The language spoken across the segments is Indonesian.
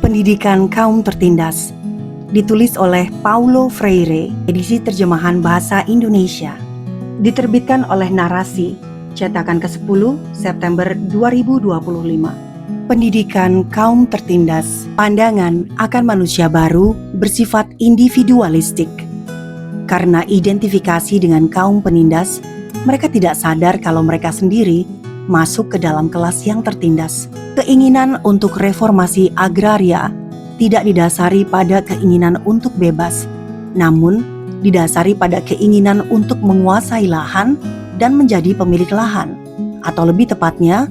Pendidikan Kaum Tertindas, ditulis oleh Paulo Freire, edisi terjemahan bahasa Indonesia. Diterbitkan oleh Narasi, cetakan ke-10 September 2025. Pendidikan Kaum Tertindas, pandangan akan manusia baru bersifat individualistik. Karena identifikasi dengan kaum penindas, mereka tidak sadar kalau mereka sendiri masuk ke dalam kelas yang tertindas. Keinginan untuk reformasi agraria tidak didasari pada keinginan untuk bebas, namun didasari pada keinginan untuk menguasai lahan dan menjadi pemilik lahan, atau lebih tepatnya,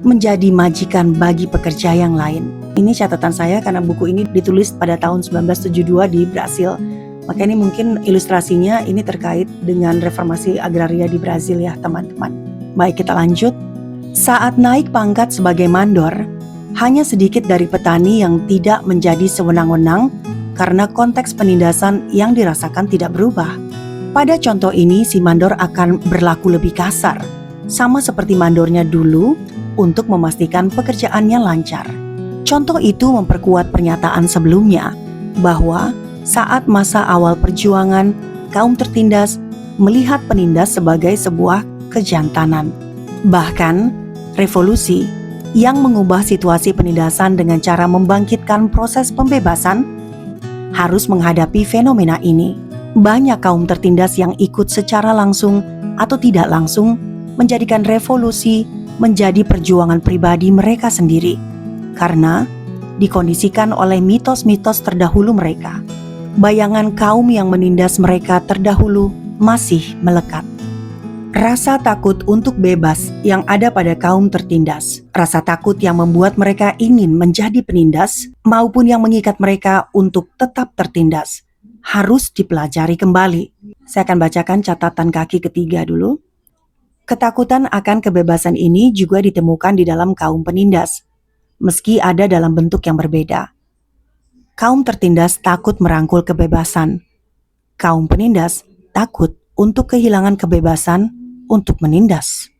menjadi majikan bagi pekerja yang lain. Ini catatan saya karena buku ini ditulis pada tahun 1972 di Brasil. Maka ini mungkin ilustrasinya ini terkait dengan reformasi agraria di Brasil ya teman-teman. Baik, kita lanjut. Saat naik pangkat sebagai mandor, hanya sedikit dari petani yang tidak menjadi sewenang-wenang karena konteks penindasan yang dirasakan tidak berubah. Pada contoh ini, si mandor akan berlaku lebih kasar, sama seperti mandornya dulu untuk memastikan pekerjaannya lancar. Contoh itu memperkuat pernyataan sebelumnya bahwa saat masa awal perjuangan, kaum tertindas melihat penindas sebagai sebuah kejantanan. Bahkan, revolusi yang mengubah situasi penindasan dengan cara membangkitkan proses pembebasan harus menghadapi fenomena ini. Banyak kaum tertindas yang ikut secara langsung atau tidak langsung menjadikan revolusi menjadi perjuangan pribadi mereka sendiri karena dikondisikan oleh mitos-mitos terdahulu mereka. Bayangan kaum yang menindas mereka terdahulu masih melekat. Rasa takut untuk bebas yang ada pada kaum tertindas, rasa takut yang membuat mereka ingin menjadi penindas maupun yang mengikat mereka untuk tetap tertindas, harus dipelajari kembali. Saya akan bacakan catatan kaki ketiga dulu. Ketakutan akan kebebasan ini juga ditemukan di dalam kaum penindas, meski ada dalam bentuk yang berbeda. Kaum tertindas takut merangkul kebebasan. Kaum penindas takut untuk kehilangan kebebasan untuk menindas.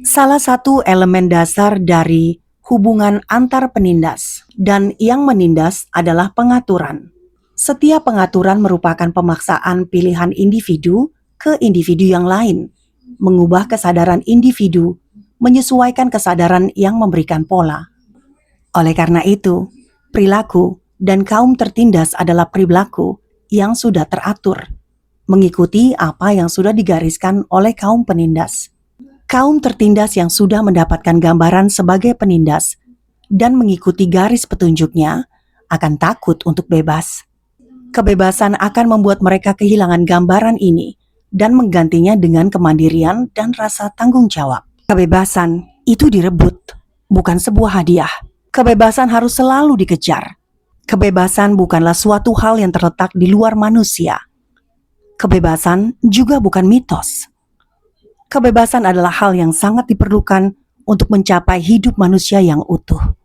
Salah satu elemen dasar dari hubungan antar penindas dan yang menindas adalah pengaturan. Setiap pengaturan merupakan pemaksaan pilihan individu ke individu yang lain, mengubah kesadaran individu, menyesuaikan kesadaran yang memberikan pola. Oleh karena itu, perilaku dan kaum tertindas adalah perilaku yang sudah teratur, mengikuti apa yang sudah digariskan oleh kaum penindas. Kaum tertindas yang sudah mendapatkan gambaran sebagai penindas dan mengikuti garis petunjuknya akan takut untuk bebas. Kebebasan akan membuat mereka kehilangan gambaran ini dan menggantinya dengan kemandirian dan rasa tanggung jawab. Kebebasan itu direbut, bukan sebuah hadiah. Kebebasan harus selalu dikejar. Kebebasan bukanlah suatu hal yang terletak di luar manusia. Kebebasan juga bukan mitos. Kebebasan adalah hal yang sangat diperlukan untuk mencapai hidup manusia yang utuh.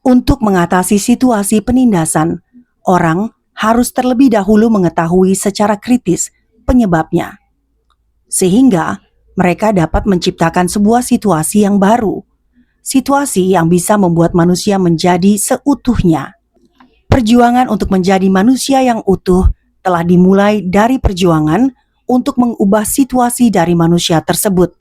Untuk mengatasi situasi penindasan, orang harus terlebih dahulu mengetahui secara kritis penyebabnya, sehingga mereka dapat menciptakan sebuah situasi yang baru, situasi yang bisa membuat manusia menjadi seutuhnya. Perjuangan untuk menjadi manusia yang utuh telah dimulai dari perjuangan untuk mengubah situasi dari manusia tersebut.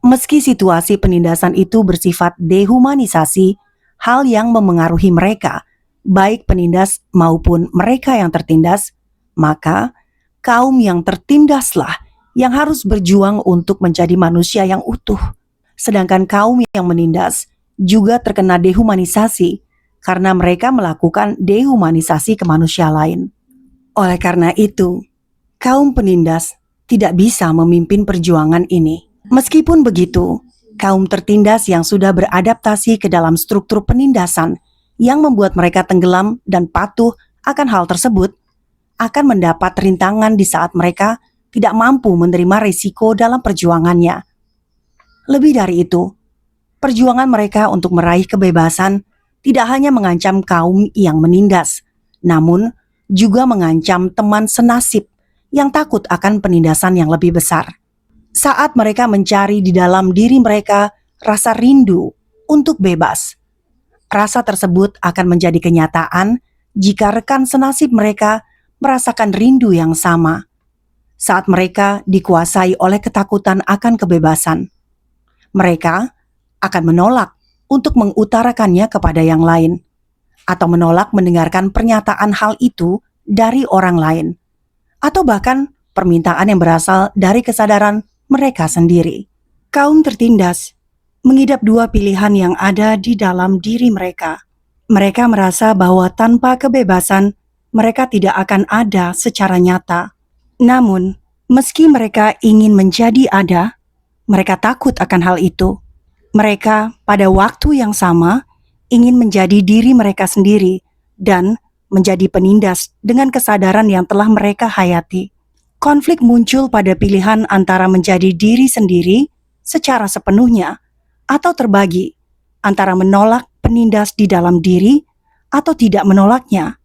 Meski situasi penindasan itu bersifat dehumanisasi, hal yang memengaruhi mereka, baik penindas maupun mereka yang tertindas, maka kaum yang tertindaslah yang harus berjuang untuk menjadi manusia yang utuh. Sedangkan kaum yang menindas juga terkena dehumanisasi karena mereka melakukan dehumanisasi ke manusia lain. Oleh karena itu, kaum penindas tidak bisa memimpin perjuangan ini. Meskipun begitu, kaum tertindas yang sudah beradaptasi ke dalam struktur penindasan yang membuat mereka tenggelam dan patuh akan hal tersebut, akan mendapat rintangan di saat mereka tidak mampu menerima risiko dalam perjuangannya. Lebih dari itu, perjuangan mereka untuk meraih kebebasan tidak hanya mengancam kaum yang menindas, namun juga mengancam teman senasib yang takut akan penindasan yang lebih besar. Saat mereka mencari di dalam diri mereka rasa rindu untuk bebas, Rasa tersebut akan menjadi kenyataan jika rekan senasib mereka merasakan rindu yang sama saat mereka dikuasai oleh ketakutan akan kebebasan. Mereka akan menolak untuk mengutarakannya kepada yang lain, atau menolak mendengarkan pernyataan hal itu dari orang lain, atau bahkan permintaan yang berasal dari kesadaran mereka sendiri. Kaum tertindas mengidap dua pilihan yang ada di dalam diri mereka. Mereka merasa bahwa tanpa kebebasan, mereka tidak akan ada secara nyata. Namun, meski mereka ingin menjadi ada, mereka takut akan hal itu. Mereka pada waktu yang sama ingin menjadi diri mereka sendiri dan menjadi penindas dengan kesadaran yang telah mereka hayati. Konflik muncul pada pilihan antara menjadi diri sendiri secara sepenuhnya atau terbagi antara menolak penindas di dalam diri atau tidak menolaknya,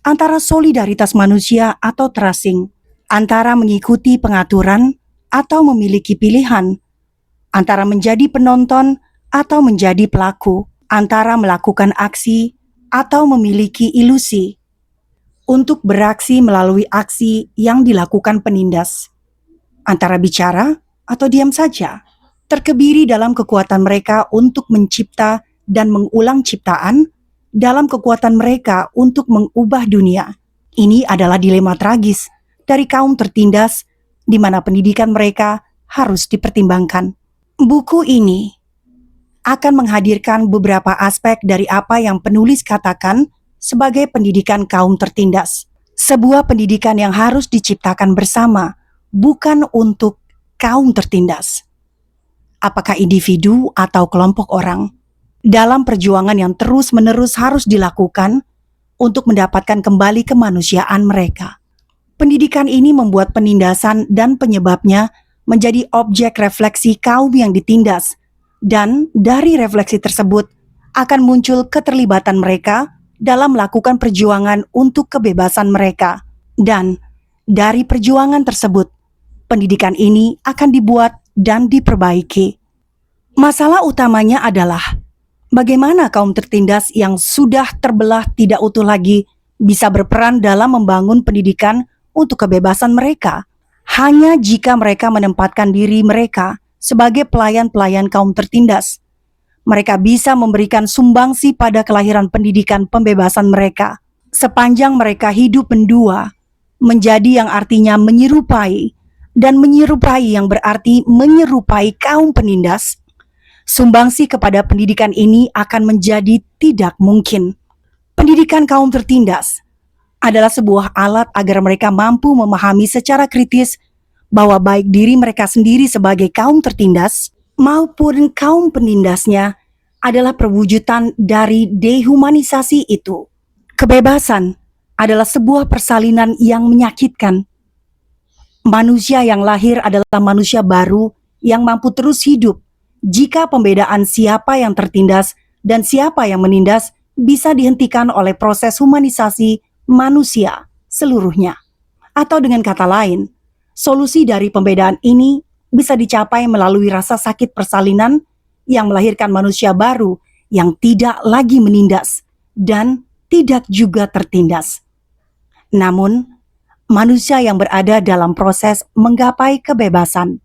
antara solidaritas manusia atau terasing, antara mengikuti pengaturan atau memiliki pilihan, antara menjadi penonton atau menjadi pelaku, antara melakukan aksi atau memiliki ilusi untuk beraksi melalui aksi yang dilakukan penindas, antara bicara atau diam saja, terkebiri dalam kekuatan mereka untuk mencipta dan mengulang ciptaan, dalam kekuatan mereka untuk mengubah dunia. Ini adalah dilema tragis dari kaum tertindas di mana pendidikan mereka harus dipertimbangkan. Buku ini akan menghadirkan beberapa aspek dari apa yang penulis katakan sebagai pendidikan kaum tertindas. Sebuah pendidikan yang harus diciptakan bersama, bukan untuk kaum tertindas. Apakah individu atau kelompok orang, dalam perjuangan yang terus-menerus harus dilakukan untuk mendapatkan kembali kemanusiaan mereka. Pendidikan ini membuat penindasan dan penyebabnya menjadi objek refleksi kaum yang ditindas, dan dari refleksi tersebut akan muncul keterlibatan mereka dalam melakukan perjuangan untuk kebebasan mereka. Dan dari perjuangan tersebut, pendidikan ini akan dibuat dan diperbaiki. Masalah utamanya adalah bagaimana kaum tertindas yang sudah terbelah tidak utuh lagi bisa berperan dalam membangun pendidikan untuk kebebasan mereka. Hanya jika mereka menempatkan diri mereka sebagai pelayan-pelayan kaum tertindas, mereka bisa memberikan sumbangsi pada kelahiran pendidikan pembebasan mereka. Sepanjang mereka hidup mendua, menjadi yang artinya menyerupai, dan menyerupai yang berarti menyerupai kaum penindas, sumbangsi kepada pendidikan ini akan menjadi tidak mungkin. Pendidikan kaum tertindas adalah sebuah alat agar mereka mampu memahami secara kritis bahwa baik diri mereka sendiri sebagai kaum tertindas maupun kaum penindasnya adalah perwujudan dari dehumanisasi itu. Kebebasan adalah sebuah persalinan yang menyakitkan. Manusia yang lahir adalah manusia baru yang mampu terus hidup jika pembedaan siapa yang tertindas dan siapa yang menindas bisa dihentikan oleh proses humanisasi manusia seluruhnya. Atau dengan kata lain, solusi dari pembedaan ini bisa dicapai melalui rasa sakit persalinan yang melahirkan manusia baru yang tidak lagi menindas dan tidak juga tertindas. Namun, manusia yang berada dalam proses menggapai kebebasan.